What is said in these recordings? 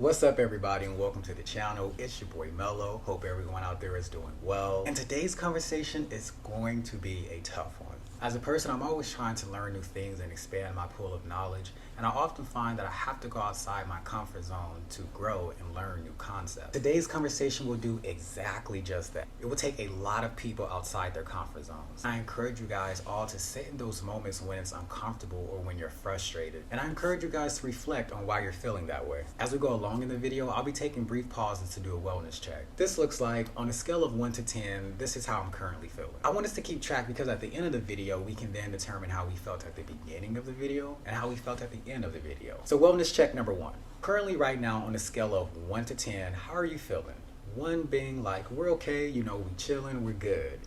What's up, everybody, and welcome to the channel. It's your boy Mello. Hope everyone out there is doing well. And today's conversation is going to be a tough one. As a person, I'm always trying to learn new things and expand my pool of knowledge, and I often find that I have to go outside my comfort zone to grow and learn new concepts. Today's conversation will do exactly just that. It will take a lot of people outside their comfort zones. I encourage you guys all to sit in those moments when it's uncomfortable or when you're frustrated, and I encourage you guys to reflect on why you're feeling that way. As we go along in the video, I'll be taking brief pauses to do a wellness check. This looks like, on a scale of 1 to 10, this is how I'm currently feeling. I want us to keep track because at the end of the video, we can then determine how we felt at the beginning of the video and how we felt at the end of the video. So wellness check number 1. Currently right now on a scale of 1 to 10, how are you feeling? 1 being like, we're okay, we chilling, we're good.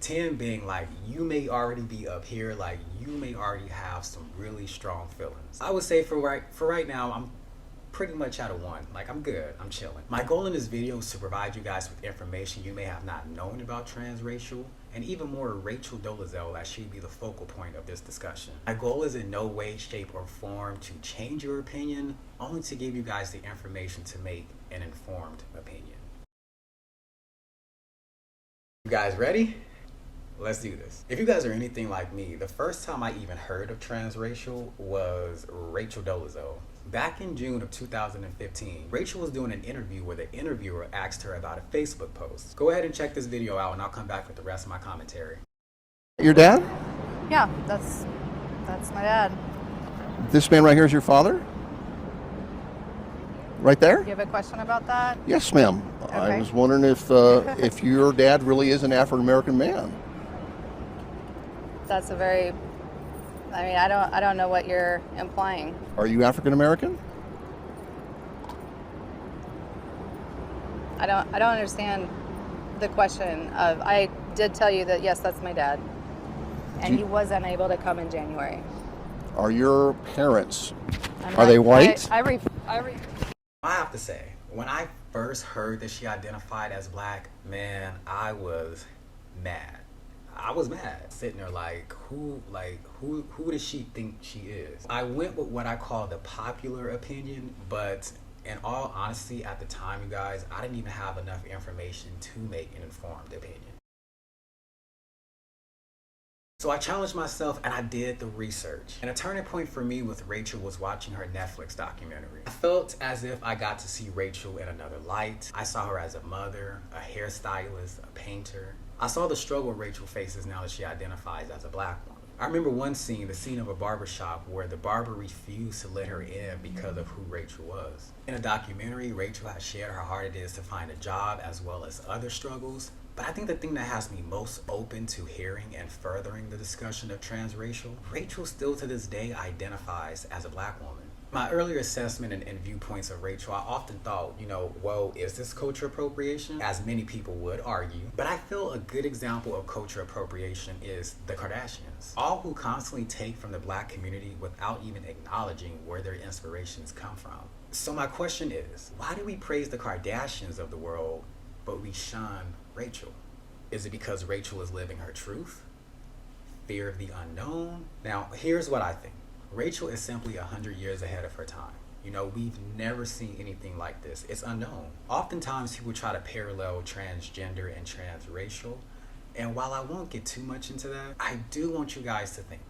10 being like, you may already be up here, like you may already have some really strong feelings. I would say for right now, I'm pretty much out of 1. Like, I'm good, I'm chilling. My goal in this video is to provide you guys with information you may have not known about Transracial, and even more Rachel Dolezal, as she'd be the focal point of this discussion. My goal is in no way, shape, or form to change your opinion, only to give you guys the information to make an informed opinion. You guys ready? Let's do this. If you guys are anything like me, the first time I even heard of Transracial was Rachel Dolezal. Back in June of 2015, Rachel was doing an interview where the interviewer asked her about a Facebook post. Go ahead and check this video out and I'll come back with the rest of my commentary. Your dad? Yeah, that's my dad. This man right here is your father? Right there? You have a question about that? Yes, ma'am. Okay. I was wondering if your dad really is an African-American man. That's a very, I don't know what you're implying. Are you African-American? I don't understand the question of, I did tell you that yes, that's my dad. And he was unable to come in January. Are your parents, are they white? I have to say, when I first heard that she identified as black, man, I was mad. I was mad, sitting there like, who does she think she is? I went with what I call the popular opinion, but in all honesty, at the time, you guys, I didn't even have enough information to make an informed opinion. So I challenged myself and I did the research. And a turning point for me with Rachel was watching her Netflix documentary. I felt as if I got to see Rachel in another light. I saw her as a mother, a hairstylist, a painter. I saw the struggle Rachel faces now that she identifies as a black woman. I remember one scene, the scene of a barbershop where the barber refused to let her in because of who Rachel was. In a documentary, Rachel has shared how hard it is to find a job as well as other struggles. But I think the thing that has me most open to hearing and furthering the discussion of transracial, Rachel still to this day identifies as a black woman. My earlier assessment and viewpoints of Rachel, I often thought, well, is this culture appropriation? As many people would argue. But I feel a good example of culture appropriation is the Kardashians. All who constantly take from the black community without even acknowledging where their inspirations come from. So my question is, why do we praise the Kardashians of the world, but we shun Rachel? Is it because Rachel is living her truth? Fear of the unknown? Now, here's what I think. Rachel is simply 100 years ahead of her time. We've never seen anything like this. It's unknown. Oftentimes, people try to parallel transgender and transracial. And while I won't get too much into that, I do want you guys to think.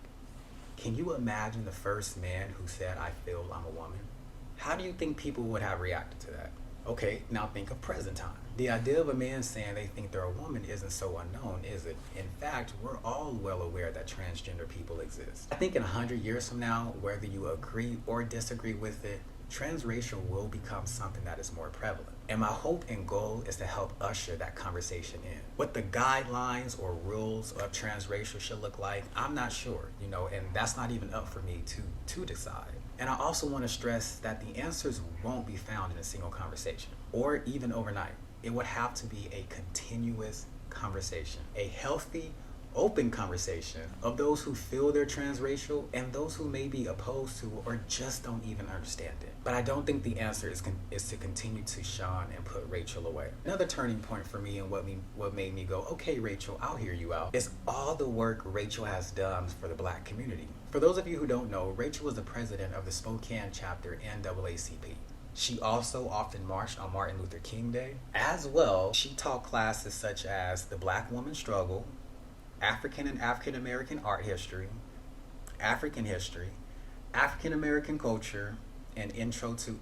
Can you imagine the first man who said, I feel I'm a woman? How do you think people would have reacted to that? Okay, now think of present time. The idea of a man saying they think they're a woman isn't so unknown, is it? In fact, we're all well aware that transgender people exist. I think in 100 years from now, whether you agree or disagree with it, transracial will become something that is more prevalent. And my hope and goal is to help usher that conversation in. What the guidelines or rules of transracial should look like, I'm not sure, and that's not even up for me to decide. And I also want to stress that the answers won't be found in a single conversation or even overnight. It would have to be a continuous conversation, a healthy, open conversation of those who feel they're transracial and those who may be opposed to or just don't even understand it. But I don't think the answer is to continue to shun and put Rachel away. Another turning point for me and what made me go, okay, Rachel, I'll hear you out, is all the work Rachel has done for the black community. For those of you who don't know, Rachel was the president of the Spokane chapter NAACP. She also often marched on Martin Luther King Day. As well, she taught classes such as the Black Woman Struggle, African and African American art history, African history, African American culture, and intro to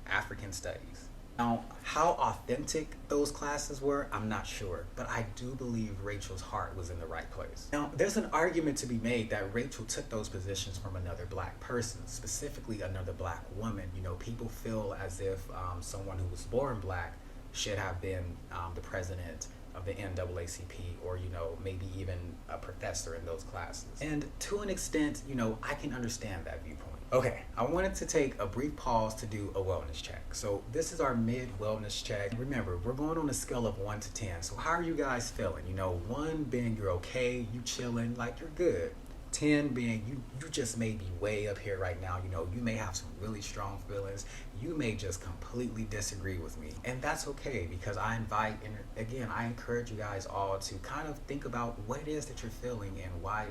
African studies. Now, how authentic those classes were, I'm not sure, but I do believe Rachel's heart was in the right place. Now, there's an argument to be made that Rachel took those positions from another Black person, specifically another Black woman. You know, people feel as if someone who was born Black should have been the president of the NAACP, or, you know, maybe even a professor in those classes. And to an extent, you know, I can understand that viewpoint. Okay, I wanted to take a brief pause to do a wellness check. So this is our mid-wellness check. Remember, we're going on a scale of 1 to 10. So how are you guys feeling? You know, 1 being you're okay, you chilling, like you're good. 10 being you just may be way up here right now. You know, you may have some really strong feelings. You may just completely disagree with me. And that's okay, because I invite, and again, I encourage you guys all to kind of think about what it is that you're feeling and why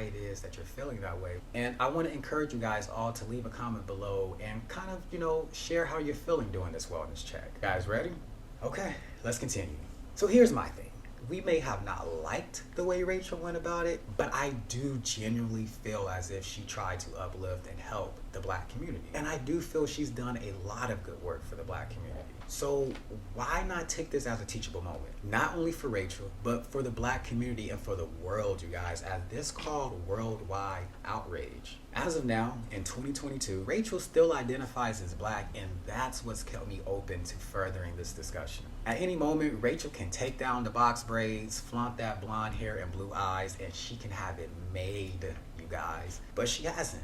it is that you're feeling that way. And I want to encourage you guys all to leave a comment below and kind of, you know, share how you're feeling during this wellness check. Guys, ready? Okay, let's continue. So here's my thing. We may have not liked the way Rachel went about it, but I do genuinely feel as if she tried to uplift and help the Black community. And I do feel she's done a lot of good work for the Black community. So why not take this as a teachable moment? Not only for Rachel, but for the Black community and for the world, you guys, as this called worldwide outrage. As of now, in 2022, Rachel still identifies as Black, and that's what's kept me open to furthering this discussion. At any moment, Rachel can take down the box braids, flaunt that blonde hair and blue eyes, and she can have it made, you guys. But she hasn't.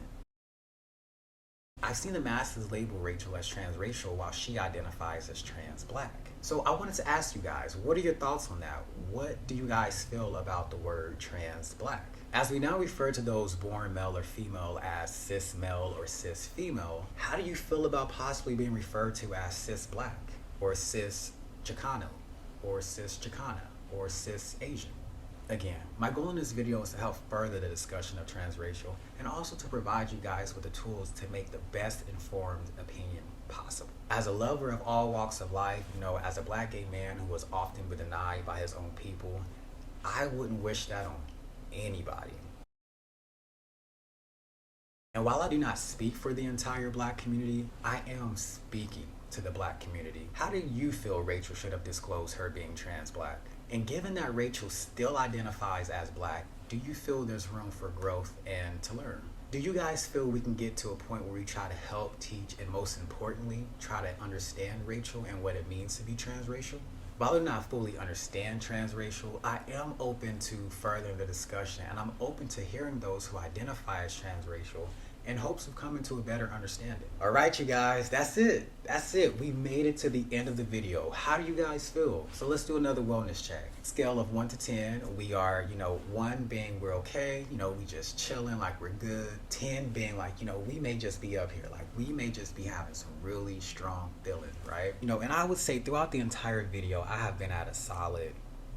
I've seen the masses label Rachel as transracial while she identifies as trans-Black. So I wanted to ask you guys, what are your thoughts on that? What do you guys feel about the word trans-Black? As we now refer to those born male or female as cis male or cis female, how do you feel about possibly being referred to as cis-Black, or cis Chicano, or cis Chicana, or cis Asian? Again, my goal in this video is to help further the discussion of transracial and also to provide you guys with the tools to make the best informed opinion possible. As a lover of all walks of life, you know, as a Black gay man who was often been denied by his own people, I wouldn't wish that on anybody. And while I do not speak for the entire Black community, I am speaking to the Black community. How do you feel Rachel should have disclosed her being trans-Black? And given that Rachel still identifies as Black, do you feel there's room for growth and to learn? Do you guys feel we can get to a point where we try to help, teach, and most importantly, try to understand Rachel and what it means to be transracial? While I do not fully understand transracial, I am open to furthering the discussion, and I'm open to hearing those who identify as transracial in hopes of coming to a better understanding. All right, you guys, that's it. That's it. We made it to the end of the video. How do you guys feel? So let's do another wellness check. Scale of 1 to 10. We are, 1 being we're okay. We just chilling, like we're good. 10 being like, we may just be up here. Like we may just be having some really strong feelings, right? And I would say throughout the entire video, I have been at a solid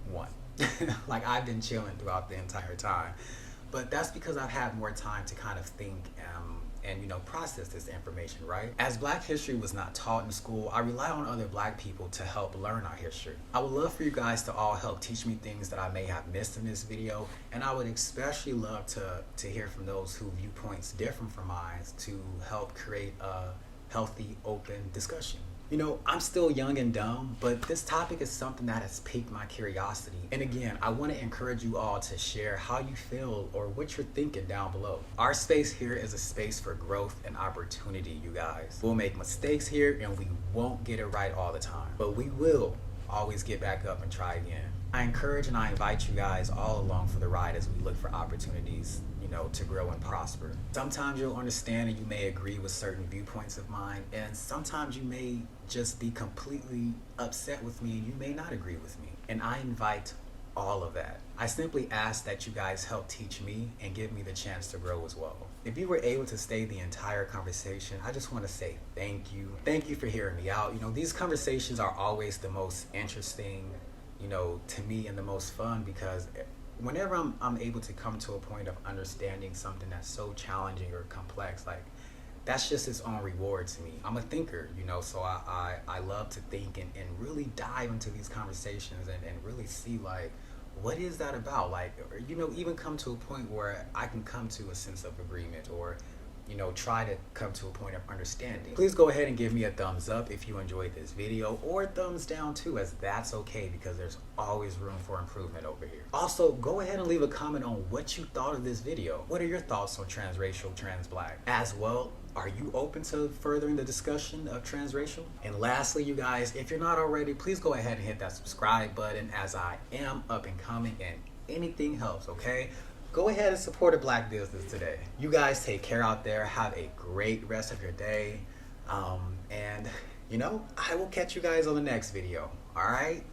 1. Like I've been chilling throughout the entire time. But that's because I've had more time to kind of think and process this information, right? As Black history was not taught in school, I rely on other Black people to help learn our history. I would love for you guys to all help teach me things that I may have missed in this video, and I would especially love to hear from those who viewpoints different from mine to help create a healthy, open discussion. I'm still young and dumb, but this topic is something that has piqued my curiosity. And again, I want to encourage you all to share how you feel or what you're thinking down below. Our space here is a space for growth and opportunity, you guys. We'll make mistakes here and we won't get it right all the time, but we will always get back up and try again. I encourage and I invite you guys all along for the ride as we look for opportunities, to grow and prosper. Sometimes you'll understand and you may agree with certain viewpoints of mine, and sometimes you may just be completely upset with me and you may not agree with me. And I invite all of that. I simply ask that you guys help teach me and give me the chance to grow as well. If you were able to stay the entire conversation, I just want to say thank you. Thank you for hearing me out. These conversations are always the most interesting, to me, and the most fun, because whenever I'm able to come to a point of understanding something that's so challenging or complex, like that's just its own reward to me. I'm a thinker, you know, so I love to think and really dive into these conversations and really see like, what is that about? Like, or, you know, even come to a point where I can come to a sense of agreement, or you know, try to come to a point of understanding. Please go ahead and give me a thumbs up if you enjoyed this video, or a thumbs down too, as that's okay, because there's always room for improvement over here. Also, go ahead and leave a comment on what you thought of this video. What are your thoughts on transracial, trans-black? As well, are you open to furthering the discussion of transracial? And lastly, you guys, if you're not already, please go ahead and hit that subscribe button, as I am up and coming and anything helps, okay? Go ahead and support a Black business today. You guys take care out there. Have a great rest of your day. And, you know, I will catch you guys on the next video. All right?